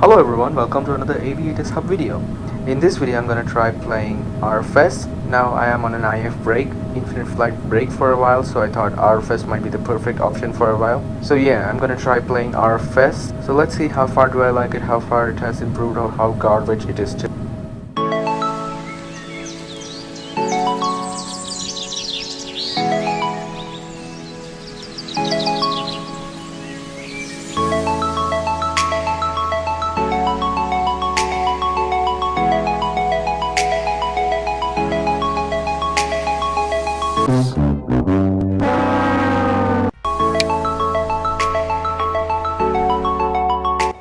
Hello everyone, welcome to another Aviators Hub video. In this video I'm going to try playing RFS. Now I am on an IF break, infinite flight break for a while, so I thought RFS might be the perfect option for a while. So yeah, I'm going to try playing RFS. So let's see how far do I like it, how far it has improved, or how garbage it is still.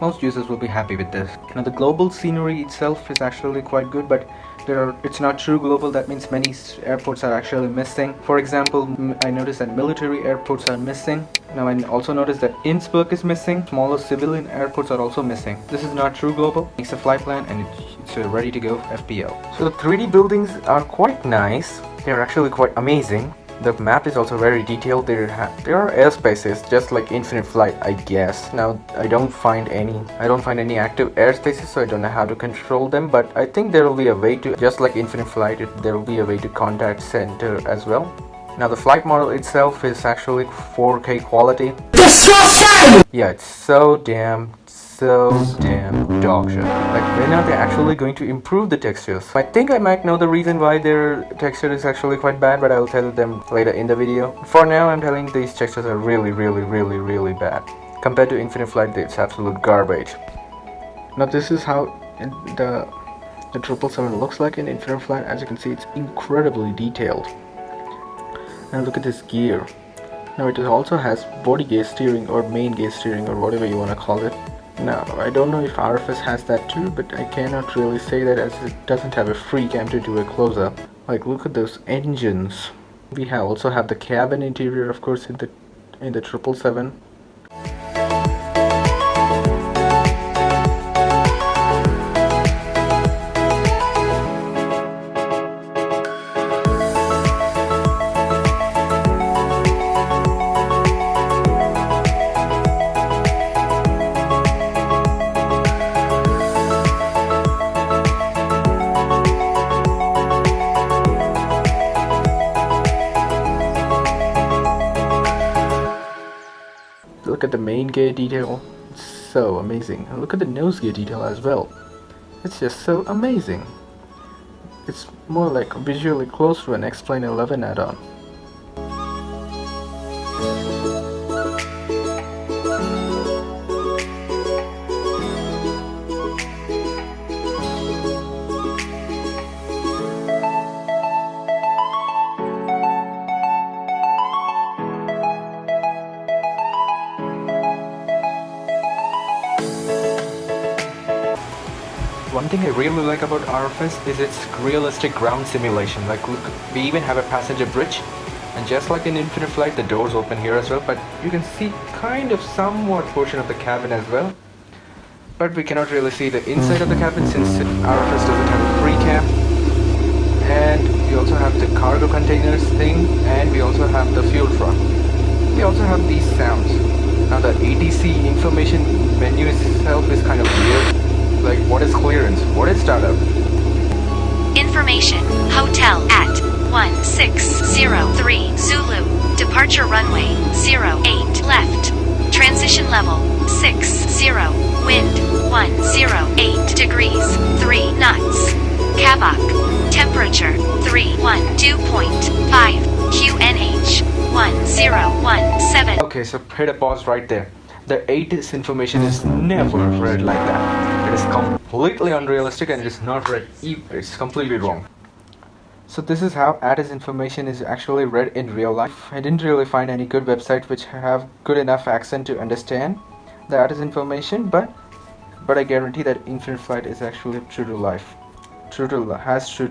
Most users will be happy with this. Now the global scenery itself is actually quite good, but it's not true global. That means many airports are actually missing. For example, I noticed that military airports are missing. Now I also noticed that Innsbruck is missing. Smaller civilian airports are also missing. This is not true global. Makes a flight plan and it's ready to go FPL. So the 3D buildings are quite nice. They're actually quite amazing. The map is also very detailed. There are airspaces just like Infinite Flight, I guess. Now I don't find any active airspaces, so I don't know how to control them, but I think there will be a way to, just like Infinite Flight, there will be a way to contact center as well. Now the flight model itself is actually 4K quality. Yeah, it's so damn dog shit. Like, when are they actually going to improve the textures? I think I might know the reason why their texture is actually quite bad, but I'll tell them later in the video. For now, I'm telling these textures are really bad. Compared to Infinite Flight, it's absolute garbage. Now this is how the 777 looks like in Infinite Flight. As you can see, it's incredibly detailed. And look at this gear. Now it also has body gaze steering or main gaze steering or whatever you want to call it. Now, I don't know if RFS has that too, but I cannot really say that as it doesn't have a free cam to do a close-up. Like, look at those engines. We also have the cabin interior, of course, in the 777. Look at the main gear detail, it's so amazing. And look at the nose gear detail as well. It's just so amazing. It's more like visually close to an X-Plane 11 add-on. One thing I really like about RFS is its realistic ground simulation. Like, look, we even have a passenger bridge, and just like in Infinite Flight, the doors open here as well, but you can see kind of somewhat portion of the cabin as well. But we cannot really see the inside of the cabin since RFS doesn't have a free cam. And we also have the cargo containers thing, and we also have the fuel truck. We also have these sounds. Now the ATC information menu itself is kind of weird. Like, what is clearance? What is startup? Information. Hotel at 1603 Zulu. Departure runway 08 left. Transition level 60. Wind 108 degrees 3 knots. Kavak. Temperature 312.5 QNH 1017. Okay, so hit a pause right there. The ATIS information is never read like that. It is completely unrealistic and it is not read either. It's completely wrong. So this is how ATIS information is actually read in real life. I didn't really find any good websites which have good enough accent to understand the ATIS information, but I guarantee that Infinite Flight is actually true to life. True to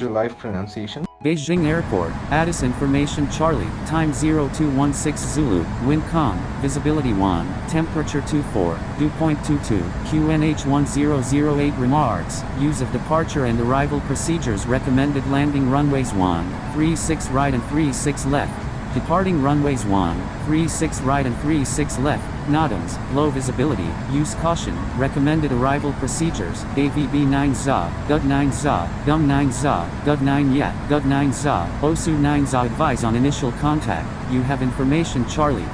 life pronunciation. Beijing Airport, ATIS information Charlie, time 0216 Zulu, wind calm, visibility 1, temperature 24, dew point 22, QNH 1008 remarks, use of departure and arrival procedures recommended landing runways 1, 36 right and 36 left, Departing runways 36 right and 36 left, NOTAMs, low visibility, use caution, recommended arrival procedures, AVB 9 ZA, GUD 9 ZA, GUM 9 ZA, GUD 9 YAT, GUD 9 ZA, OSU 9 ZA. Advise on initial contact. You have information Charlie.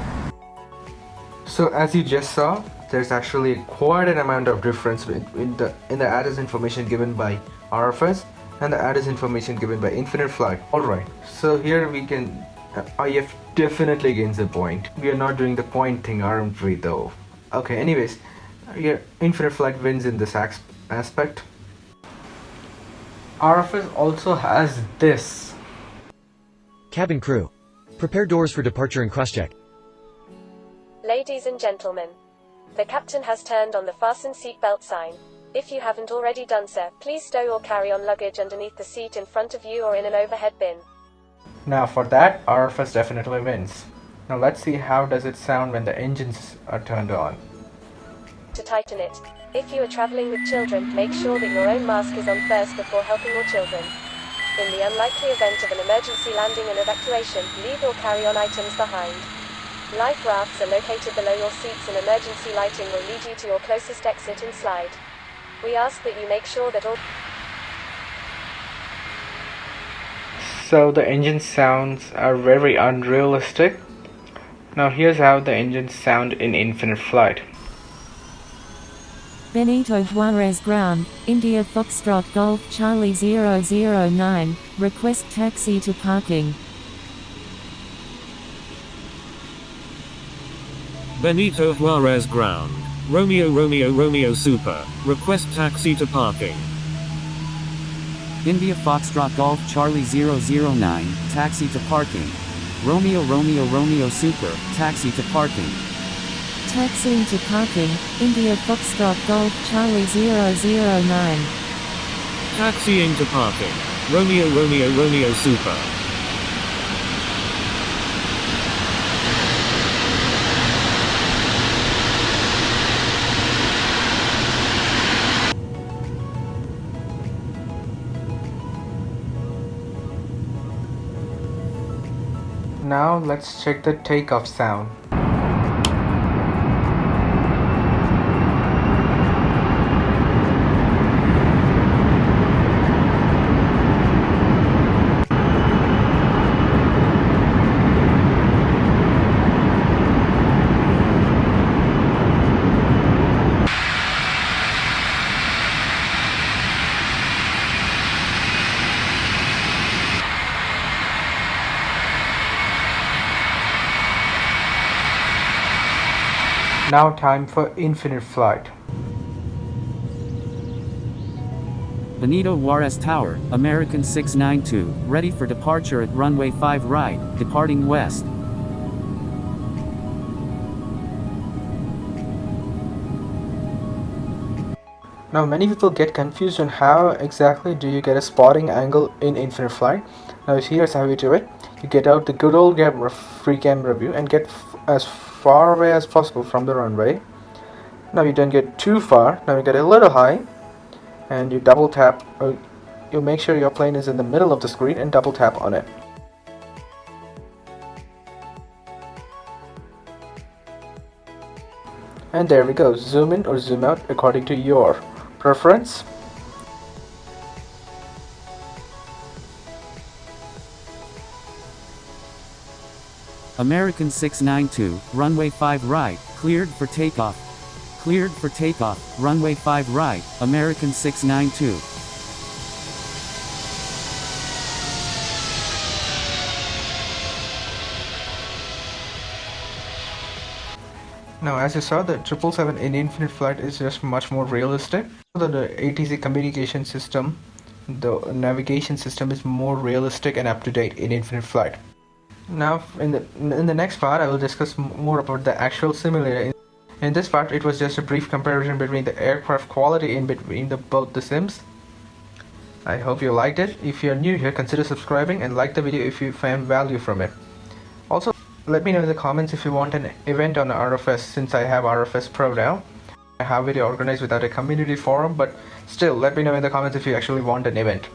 So as you just saw, there's actually quite an amount of difference in the ATIS information given by RFS and the ATIS information given by Infinite Flight. Alright, so here we can IF definitely gains a point. We are not doing the point thing, aren't we though? Okay, anyways, here Infinite Flight wins in this aspect. RFS also has this. Cabin crew, prepare doors for departure and cross-check. Ladies and gentlemen, the captain has turned on the fasten seatbelt sign. If you haven't already done so, please stow or carry on luggage underneath the seat in front of you or in an overhead bin. Now for that, RFS definitely wins. Now let's see how does it sound when the engines are turned on. To tighten it, if you are traveling with children, make sure that your own mask is on first before helping your children. In the unlikely event of an emergency landing and evacuation, leave or carry on items behind. Life rafts are located below your seats and emergency lighting will lead you to your closest exit and slide. We ask that you make sure that all... So the engine sounds are very unrealistic. Now here's how the engines sound in Infinite Flight. Benito Juarez Ground, India Foxtrot Golf Charlie 009, request taxi to parking. Benito Juarez Ground, Romeo Super, request taxi to parking. India Foxtrot Golf Charlie 009, taxi to parking. Romeo Super, taxi to parking. Taxiing to parking, India Foxtrot Golf Charlie 009. Taxiing to parking. Romeo Super. Now let's check the takeoff sound. Now time for Infinite Flight. Benito Juarez Tower, American 692, ready for departure at runway 5 right, departing west. Now many people get confused on how exactly do you get a spotting angle in Infinite Flight. Now here's how you do it. You get out the good old free camera view and get as far away as possible from the runway. Now you don't get too far. Now you get a little high and you double tap, or you make sure your plane is in the middle of the screen and double tap on it. And there we go. Zoom in or zoom out according to your preference. American 692, runway 5 right, cleared for takeoff. Cleared for takeoff, runway 5 right, American 692. Now as you saw, the 777 in Infinite Flight is just much more realistic. The ATC communication system, the navigation system is more realistic and up to date in Infinite Flight. Now in the next part I will discuss more about the actual simulator. In this part it was just a brief comparison between the aircraft quality in between both the sims. I hope you liked it. If you are new here, consider subscribing and like the video if you found value from it. Also, let me know in the comments if you want an event on RFS, since I have RFS Pro now. I have it organized without a community forum, but still let me know in the comments if you actually want an event.